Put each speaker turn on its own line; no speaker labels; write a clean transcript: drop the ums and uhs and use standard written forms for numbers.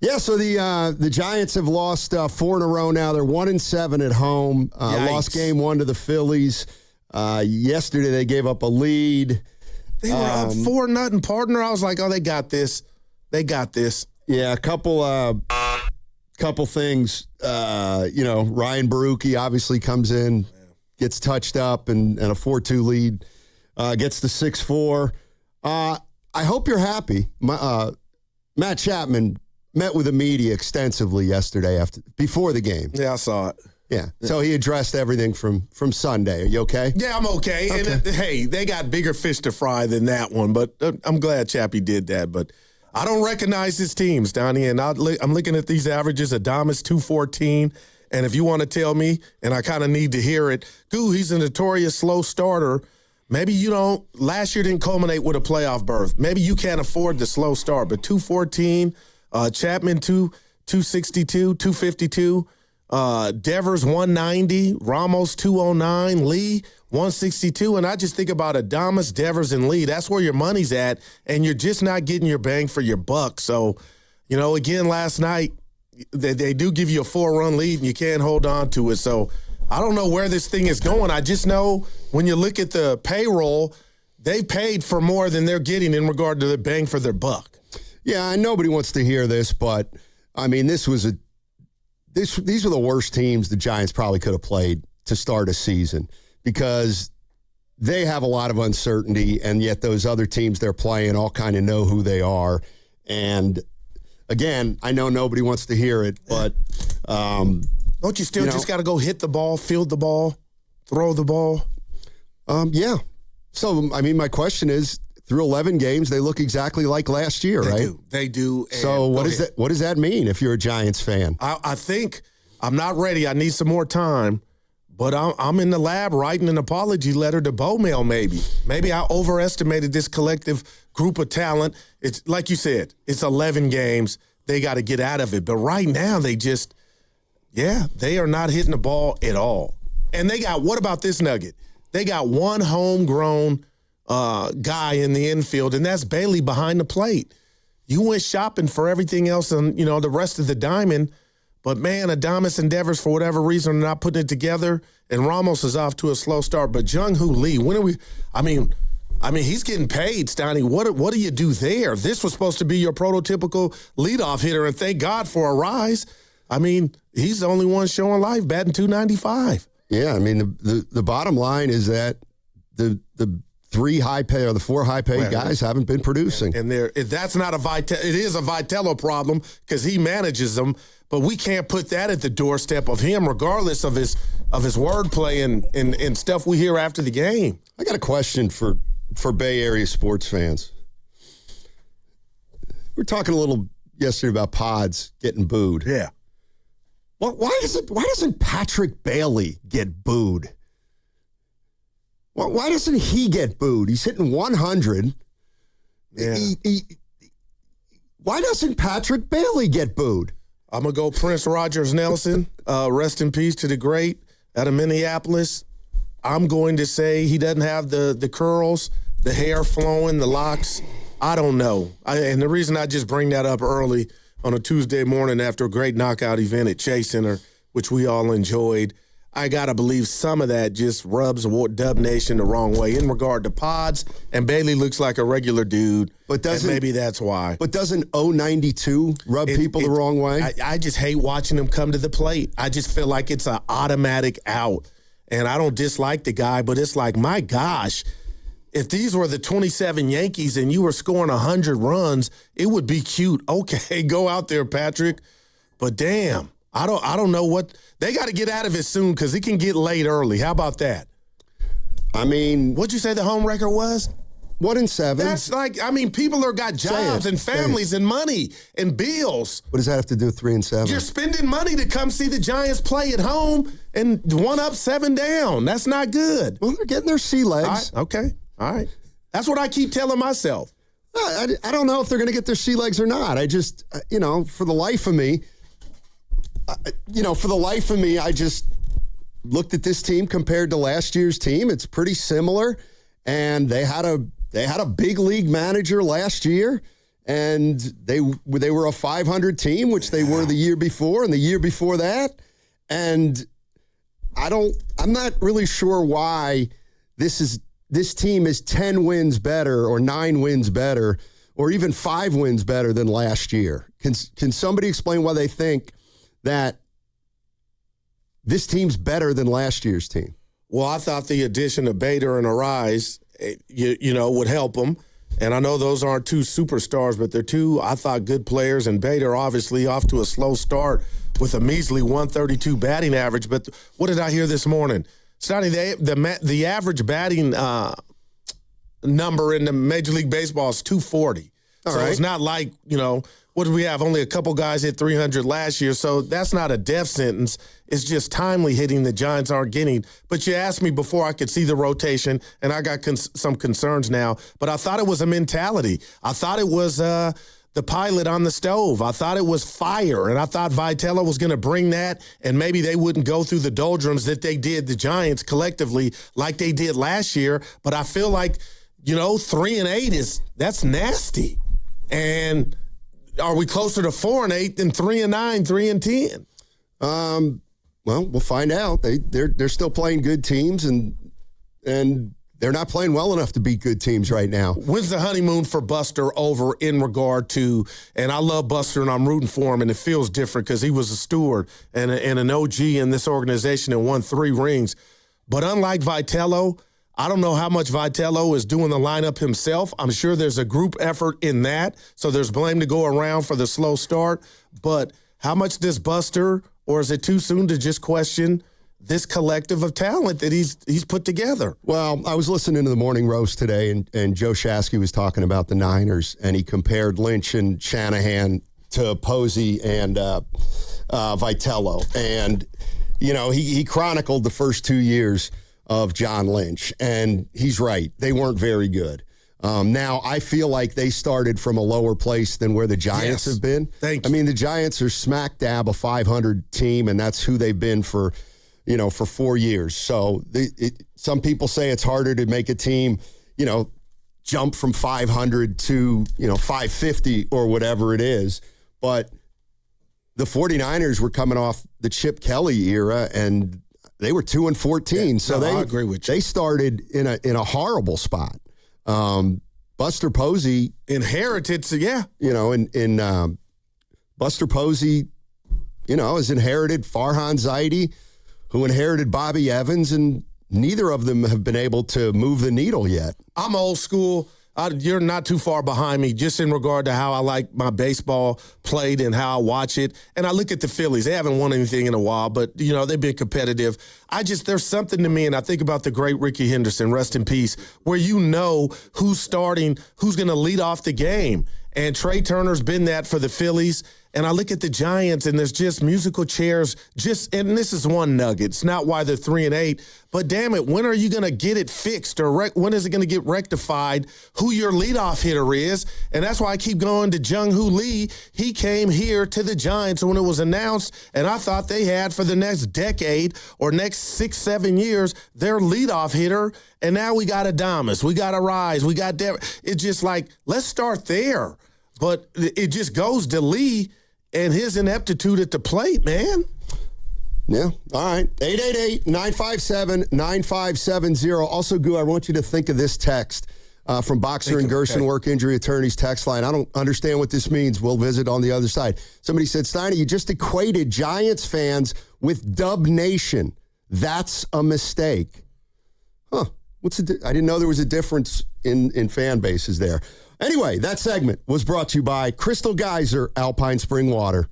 Yeah, so the Giants have lost 4 in a row now. They're 1-7 at home. Lost game 1 to the Phillies. Yesterday they gave up a lead.
They were up 4-0, partner. I was like, oh, they got this. They got this.
Yeah, a couple things. Ryan Baruchi obviously comes in, gets touched up, and a 4-2 lead. Gets the 6-4. I hope you're happy. Matt Chapman met with the media extensively yesterday before the game.
Yeah, I saw it.
Yeah. So he addressed everything from Sunday. Are you okay?
Yeah, I'm okay. And hey, they got bigger fish to fry than that one, but I'm glad Chappie did that. But I don't recognize his teams, Donnie, and I'm looking at these averages. Adames 214, and if you want to tell me, and I kind of need to hear it, he's a notorious slow starter. Maybe you don't. Last year didn't culminate with a playoff berth. Maybe you can't afford the slow start, but 214. Chapman 262, 252, Devers 190, Ramos 209, Lee 162, and I just think about Adames, Devers, and Lee. That's where your money's at, and you're just not getting your bang for your buck. So, again, last night they do give you a 4-run lead, and you can't hold on to it. So I don't know where this thing is going. I just know when you look at the payroll, they paid for more than they're getting in regard to the bang for their buck.
Yeah, nobody wants to hear this, but I mean, these were the worst teams the Giants probably could have played to start a season because they have a lot of uncertainty, and yet those other teams they're playing all kind of know who they are. And again, I know nobody wants to hear it, but
don't you still just got to go hit the ball, field the ball, throw the ball?
Yeah. So I mean, my question is, through 11 games, they look exactly like last year, right?
They do.
So what does that mean if you're a Giants fan?
I think I'm not ready. I need some more time. But I'm in the lab writing an apology letter to Bowmail maybe. Maybe I overestimated this collective group of talent. It's like you said, it's 11 games. They got to get out of it. But right now they are not hitting the ball at all. And what about this nugget? They got one homegrown guy in the infield, and that's Bailey behind the plate. You went shopping for everything else and, the rest of the diamond, but, man, Adames and Devers, for whatever reason, are not putting it together, and Ramos is off to a slow start. But Jung-Hoo Lee, when are we – I mean, he's getting paid, Steiny. What do you do there? This was supposed to be your prototypical leadoff hitter, and thank God for a rise. I mean, he's the only one showing life, batting .295.
Yeah, I mean, the bottom line is that the 3 high-pay or the 4 high-paid guys haven't been producing.
And that's not it is a Vitello problem because he manages them, but we can't put that at the doorstep of him regardless of his wordplay and stuff we hear after the game.
I got a question for Bay Area sports fans. We were talking a little yesterday about Pods getting booed.
Yeah.
Why doesn't Patrick Bailey get booed? Why doesn't he get booed? He's hitting 100.
Yeah.
Why doesn't Patrick Bailey get booed?
I'm going to go Prince Rogers Nelson. Rest in peace to the great out of Minneapolis. I'm going to say he doesn't have the curls, the hair flowing, the locks. I don't know. And the reason I just bring that up early on a Tuesday morning after a great knockout event at Chase Center, which we all enjoyed, I got to believe some of that just rubs Dub Nation the wrong way in regard to Pods, and Bailey looks like a regular dude, and maybe that's why.
But doesn't 092 rub people the wrong way?
I just hate watching him come to the plate. I just feel like it's an automatic out, and I don't dislike the guy, but it's like, my gosh, if these were the 27 Yankees and you were scoring 100 runs, it would be cute. Okay, go out there, Patrick. But damn. I don't know what – they got to get out of it soon because it can get late early. How about that?
I mean –
What'd you say the home record was?
1-7.
That's like – I mean, people got jobs and families and money and bills.
What does that have to do with 3-7?
You're spending money to come see the Giants play at home and 1 up, 7 down. That's not good.
Well, they're getting their sea legs.
Okay. All right. That's what I keep telling myself.
I don't know if they're going to get their sea legs or not. I just for the life of me – I just looked at this team compared to last year's team. It's pretty similar, and they had a big league manager last year, and they were a 500 team, which they were the year before and the year before that. And I'm not really sure why this team is 10 wins better or 9 wins better or even 5 wins better than last year. Can somebody explain why they think that this team's better than last year's team?
Well, I thought the addition of Bader and Arise, would help them. And I know those aren't two superstars, but they're two, I thought, good players. And Bader, obviously, off to a slow start with a measly 132 batting average. But what did I hear this morning? Steiny, the average batting number in the Major League Baseball is 240.
All
so
right.
It's not like, what did we have? Only a couple guys hit 300 last year. So that's not a death sentence. It's just timely hitting the Giants aren't getting. But you asked me before I could see the rotation, and I got some concerns now. But I thought it was a mentality. I thought it was the pilot on the stove. I thought it was fire, and I thought Vitello was going to bring that, and maybe they wouldn't go through the doldrums that they did, the Giants collectively, like they did last year. But I feel like, 3-8 that's nasty. And are we closer to 4-8 than 3-9, 3-10?
Well, we'll find out. They're still playing good teams, and they're not playing well enough to beat good teams right now.
When's the honeymoon for Buster over in regard to, and I love Buster and I'm rooting for him, and it feels different because he was a steward and an OG in this organization and won 3 rings. But unlike Vitello, I don't know how much Vitello is doing the lineup himself. I'm sure there's a group effort in that, so there's blame to go around for the slow start. But how much does Buster, or is it too soon to just question this collective of talent that he's put together?
Well, I was listening to the morning roast today, and Joe Shasky was talking about the Niners, and he compared Lynch and Shanahan to Posey and Vitello. And, he chronicled the first 2 years of John Lynch, and he's right. They weren't very good. Now, I feel like they started from a lower place than where the Giants have been.
Thank you.
I mean, the Giants are smack dab a 500 team, and that's who they've been for 4 years. So some people say it's harder to make a team, jump from 500 to, 550 or whatever it is. But the 49ers were coming off the Chip Kelly era, and they were 2-14.
Yeah,
so
I agree with you.
They started in a horrible spot. Buster Posey
inherited, so yeah.
Buster Posey, has inherited Farhan Zaidi, who inherited Bobby Evans, and neither of them have been able to move the needle yet.
I'm old school. You're not too far behind me just in regard to how I like my baseball played and how I watch it. And I look at the Phillies. They haven't won anything in a while, but, they've been competitive. There's something to me, and I think about the great Ricky Henderson, rest in peace, where who's starting, who's going to lead off the game. And Trey Turner's been that for the Phillies. And I look at the Giants, and there's just musical chairs. And this is one nugget. It's not why they're 3-8. But damn it, when are you going to get it fixed, or when is it going to get rectified? Who your leadoff hitter is, and that's why I keep going to Jung-Hoo Lee. He came here to the Giants when it was announced, and I thought they had for the next decade or next 6-7 years their leadoff hitter. And now we got Adames, we got Arise, we got it's just like, let's start there. But it just goes to Lee and his ineptitude at the plate, man.
Yeah. All right. 888-957-9570. Also, Gu, I want you to think of this text from Boxer and Gerson Work Injury Attorneys text line. I don't understand what this means. We'll visit on the other side. Somebody said, Steiny, you just equated Giants fans with Dub Nation. That's a mistake. Huh. I didn't know there was a difference in fan bases there. Anyway, that segment was brought to you by Crystal Geyser Alpine Spring Water.